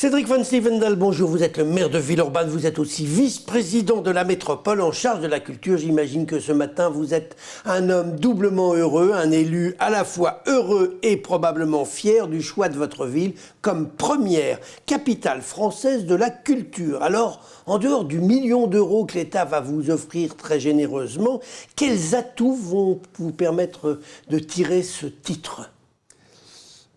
Cédric Van Stevendal, bonjour. Vous êtes le maire de Villeurbanne, vous êtes aussi vice-président de la métropole en charge de la culture. J'imagine que ce matin, vous êtes un homme doublement heureux, un élu à la fois heureux et probablement fier du choix de votre ville comme première capitale française de la culture. Alors, en dehors du million d'euros que l'État va vous offrir très généreusement, quels atouts vont vous permettre de tirer ce titre ?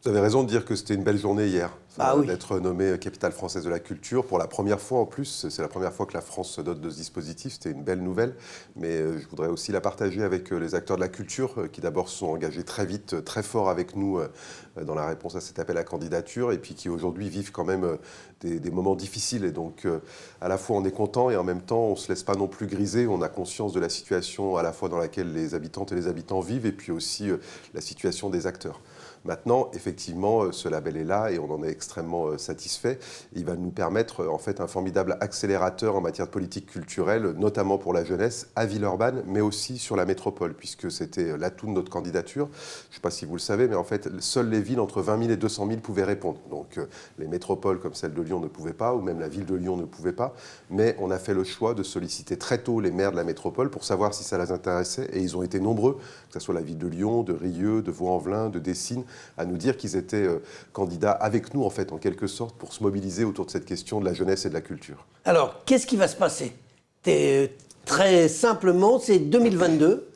Vous avez raison de dire que c'était une belle journée hier, oui. d'être nommée capitale française de la culture. Pour la première fois en plus, c'est la première fois que la France se dote de ce dispositif, c'était une belle nouvelle. Mais je voudrais aussi la partager avec les acteurs de la culture qui d'abord se sont engagés très vite, très fort avec nous dans la réponse à cet appel à candidature et puis qui aujourd'hui vivent quand même des moments difficiles. Et donc à la fois on est content et en même temps on ne se laisse pas non plus griser. On a conscience de la situation à la fois dans laquelle les habitantes et les habitants vivent et puis aussi la situation des acteurs. Maintenant, effectivement, ce label est là et on en est extrêmement satisfait. Il va nous permettre en fait un formidable accélérateur en matière de politique culturelle, notamment pour la jeunesse, à Villeurbanne, mais aussi sur la métropole, puisque c'était l'atout de notre candidature. Je ne sais pas si vous le savez, mais en fait, seules les villes entre 20 000 et 200 000 pouvaient répondre. Donc les métropoles comme celle de Lyon ne pouvaient pas, ou même la ville de Lyon ne pouvait pas. Mais on a fait le choix de solliciter très tôt les maires de la métropole pour savoir si ça les intéressait. Et ils ont été nombreux, que ce soit la ville de Lyon, de Rieux, de Vaux-en-Velin, de Dessines, à nous dire qu'ils étaient candidats avec nous, en fait, en quelque sorte, pour se mobiliser autour de cette question de la jeunesse et de la culture. Alors, qu'est-ce qui va se passer ? Très simplement, c'est 2022.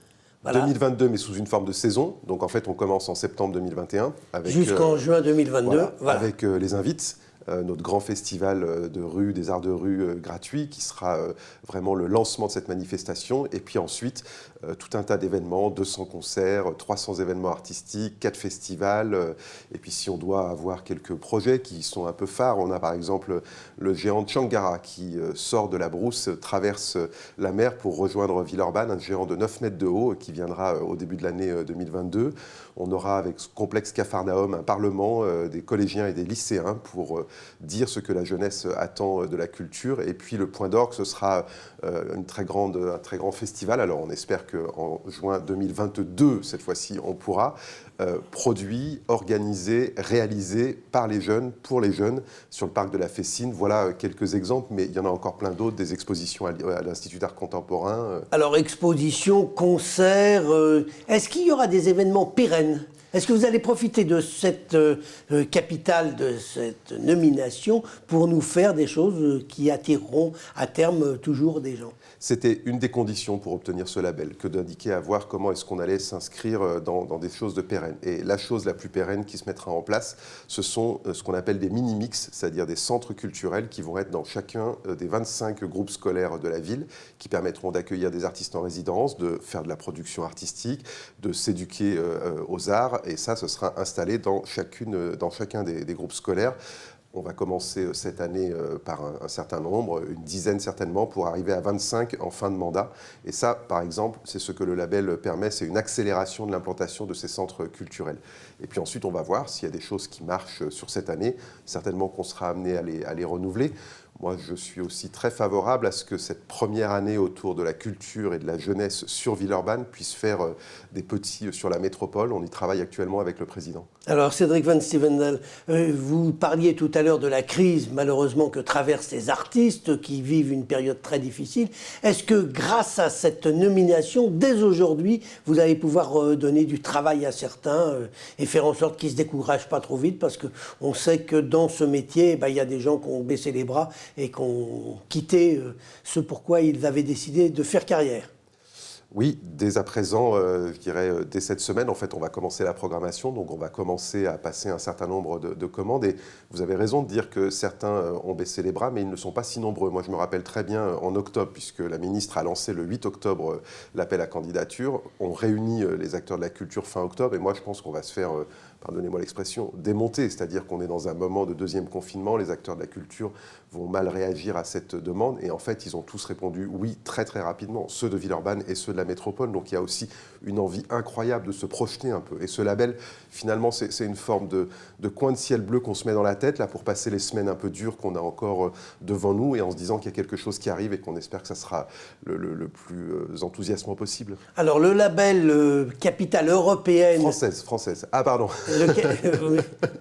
Voilà. 2022, mais sous une forme de saison. Donc, en fait, on commence en septembre 2021. Jusqu'en juin 2022. Voilà. Avec les invites. Notre grand festival de rue, des arts de rue gratuit, qui sera vraiment le lancement de cette manifestation. Et puis ensuite, tout un tas d'événements, 200 concerts, 300 événements artistiques, 4 festivals. Et puis si on doit avoir quelques projets qui sont un peu phares, on a par exemple le géant Tchangara qui sort de la brousse, traverse la mer pour rejoindre Villeurbanne, un géant de 9 mètres de haut qui viendra au début de l'année 2022. On aura avec ce complexe Capharnaüm un parlement des collégiens et des lycéens pour dire ce que la jeunesse attend de la culture. Et puis le point d'orgue, ce sera un très grand festival. Alors on espère qu'en juin 2022, cette fois-ci, on pourra produit, organisé, réalisé par les jeunes, pour les jeunes, sur le parc de la Fessine. Voilà quelques exemples, mais il y en a encore plein d'autres, des expositions à l'Institut d'art contemporain. Alors expositions, concerts, est-ce qu'il y aura des événements pérennes ? Est-ce que vous allez profiter de cette capitale, de cette nomination, pour nous faire des choses qui attireront à terme toujours des gens ? C'était une des conditions pour obtenir ce label, que d'indiquer à voir comment est-ce qu'on allait s'inscrire dans des choses de pérennes. Et la chose la plus pérenne qui se mettra en place, ce sont ce qu'on appelle des mini-mix, c'est-à-dire des centres culturels qui vont être dans chacun des 25 groupes scolaires de la ville, qui permettront d'accueillir des artistes en résidence, de faire de la production artistique, de s'éduquer aux arts. Et ça, ce sera installé dans chacun des groupes scolaires. On va commencer cette année par un certain nombre, une dizaine certainement, pour arriver à 25 en fin de mandat. Et ça, par exemple, c'est ce que le label permet, c'est une accélération de l'implantation de ces centres culturels. Et puis ensuite, on va voir s'il y a des choses qui marchent sur cette année. Certainement qu'on sera amené à les renouveler. Moi, je suis aussi très favorable à ce que cette première année autour de la culture et de la jeunesse sur Villeurbanne puisse faire des petits sur la métropole. On y travaille actuellement avec le président. Alors, Cédric Van Stevendal, vous parliez tout à l'heure de la crise, malheureusement, que traversent les artistes qui vivent une période très difficile. Est-ce que, grâce à cette nomination, dès aujourd'hui, vous allez pouvoir donner du travail à certains et faire en sorte qu'ils ne se découragent pas trop vite ? Parce qu'on sait que dans ce métier, il y a des gens qui ont baissé les bras et qui ont quitté ce pourquoi ils avaient décidé de faire carrière. Oui, dès à présent, je dirais dès cette semaine, en fait, on va commencer la programmation, donc on va commencer à passer un certain nombre de commandes. Et vous avez raison de dire que certains ont baissé les bras, mais ils ne sont pas si nombreux. Moi, je me rappelle très bien en octobre, puisque la ministre a lancé le 8 octobre l'appel à candidature. On réunit les acteurs de la culture fin octobre, et moi, je pense qu'on va se faire, pardonnez-moi l'expression, démonter. C'est-à-dire qu'on est dans un moment de deuxième confinement, les acteurs de la culture vont mal réagir à cette demande. Et en fait, ils ont tous répondu oui très très rapidement, ceux de Villeurbanne et ceux de la métropole. Donc il y a aussi une envie incroyable de se projeter un peu. Et ce label, finalement, c'est une forme de coin de ciel bleu qu'on se met dans la tête là, pour passer les semaines un peu dures qu'on a encore devant nous, et en se disant qu'il y a quelque chose qui arrive et qu'on espère que ça sera le plus enthousiasmant possible. Alors le label Capitale européenne... Française. Ah pardon.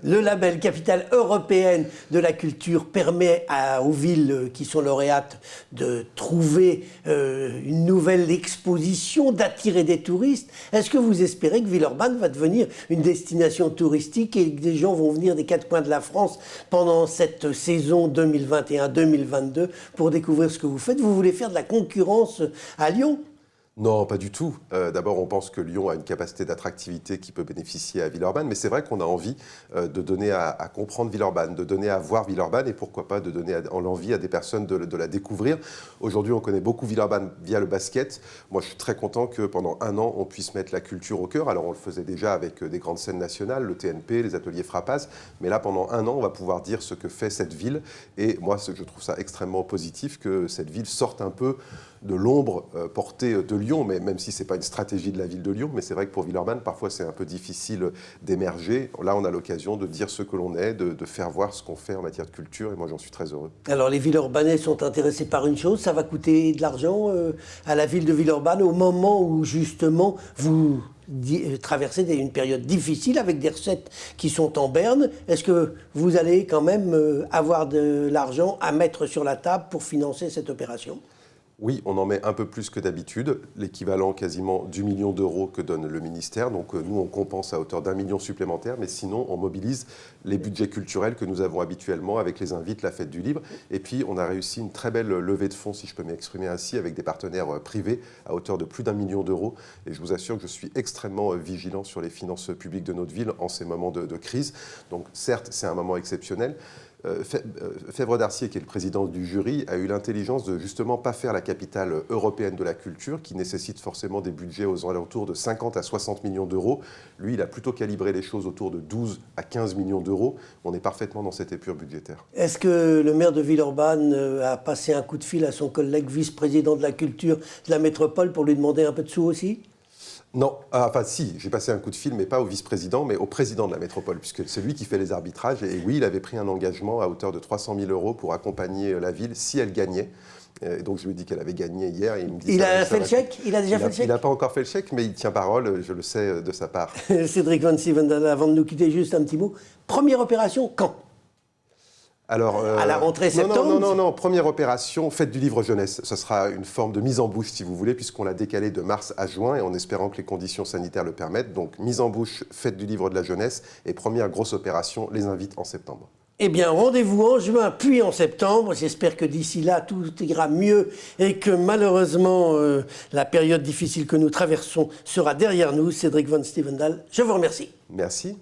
le label Capitale européenne de la culture permet aux villes qui sont lauréates de trouver une nouvelle exposition, d'attirer des touristes. Est-ce que vous espérez que Villeurbanne va devenir une destination touristique et que des gens vont venir des quatre coins de la France pendant cette saison 2021-2022 pour découvrir ce que vous faites? Vous voulez faire de la concurrence à Lyon? Non, pas du tout. D'abord, on pense que Lyon a une capacité d'attractivité qui peut bénéficier à Villeurbanne, mais c'est vrai qu'on a envie de donner à comprendre Villeurbanne, de donner à voir Villeurbanne et pourquoi pas de donner l'envie à des personnes de la découvrir. Aujourd'hui, on connaît beaucoup Villeurbanne via le basket. Moi, je suis très content que pendant un an, on puisse mettre la culture au cœur. Alors, on le faisait déjà avec des grandes scènes nationales, le TNP, les ateliers Frappaz, mais là, pendant un an, on va pouvoir dire ce que fait cette ville. Et moi, je trouve ça extrêmement positif que cette ville sorte un peu de l'ombre portée de Lyon, mais même si ce n'est pas une stratégie de la ville de Lyon, mais c'est vrai que pour Villeurbanne, parfois c'est un peu difficile d'émerger. Là, on a l'occasion de dire ce que l'on est, de faire voir ce qu'on fait en matière de culture, et moi j'en suis très heureux. Alors les Villeurbanais sont intéressés par une chose, ça va coûter de l'argent à la ville de Villeurbanne au moment où justement vous traversez une période difficile avec des recettes qui sont en berne. Est-ce que vous allez quand même avoir de l'argent à mettre sur la table pour financer cette opération ? Oui, on en met un peu plus que d'habitude, l'équivalent quasiment du million d'euros que donne le ministère. Donc nous, on compense à hauteur d'1 million supplémentaire, mais sinon, on mobilise les budgets culturels que nous avons habituellement avec les invites, la fête du livre. Et puis, on a réussi une très belle levée de fonds, si je peux m'exprimer ainsi, avec des partenaires privés à hauteur de plus d'1 million d'euros. Et je vous assure que je suis extrêmement vigilant sur les finances publiques de notre ville en ces moments de crise. Donc certes, c'est un moment exceptionnel. Fèvre Darcier, qui est le président du jury, a eu l'intelligence de justement pas faire la capitale européenne de la culture, qui nécessite forcément des budgets aux alentours de 50 à 60 millions d'euros. Lui, il a plutôt calibré les choses autour de 12 à 15 millions d'euros. On est parfaitement dans cette épure budgétaire. Est-ce que le maire de Villeurbanne a passé un coup de fil à son collègue vice-président de la culture de la métropole pour lui demander un peu de sous aussi ? Non, enfin si, j'ai passé un coup de fil, mais pas au vice-président, mais au président de la métropole, puisque c'est lui qui fait les arbitrages. Et oui, il avait pris un engagement à hauteur de 300 000 euros pour accompagner la ville si elle gagnait. Et donc je lui ai dit qu'elle avait gagné hier. Et il me dit, il a fait le chèque ? Il a déjà fait le chèque ? Il n'a pas encore fait le chèque, mais il tient parole, je le sais de sa part. Cédric Van Stevendal, avant de nous quitter, juste un petit mot. Première opération, quand ? Alors, à la rentrée septembre ? Non. Première opération, fête du livre jeunesse. Ce sera une forme de mise en bouche, si vous voulez, puisqu'on l'a décalé de mars à juin, et en espérant que les conditions sanitaires le permettent. Donc, mise en bouche, fête du livre de la jeunesse, et première grosse opération, les invites en septembre. Eh bien, rendez-vous en juin, puis en septembre. J'espère que d'ici là, tout ira mieux et que malheureusement, la période difficile que nous traversons sera derrière nous. Cédric Van Stevendal, je vous remercie. Merci.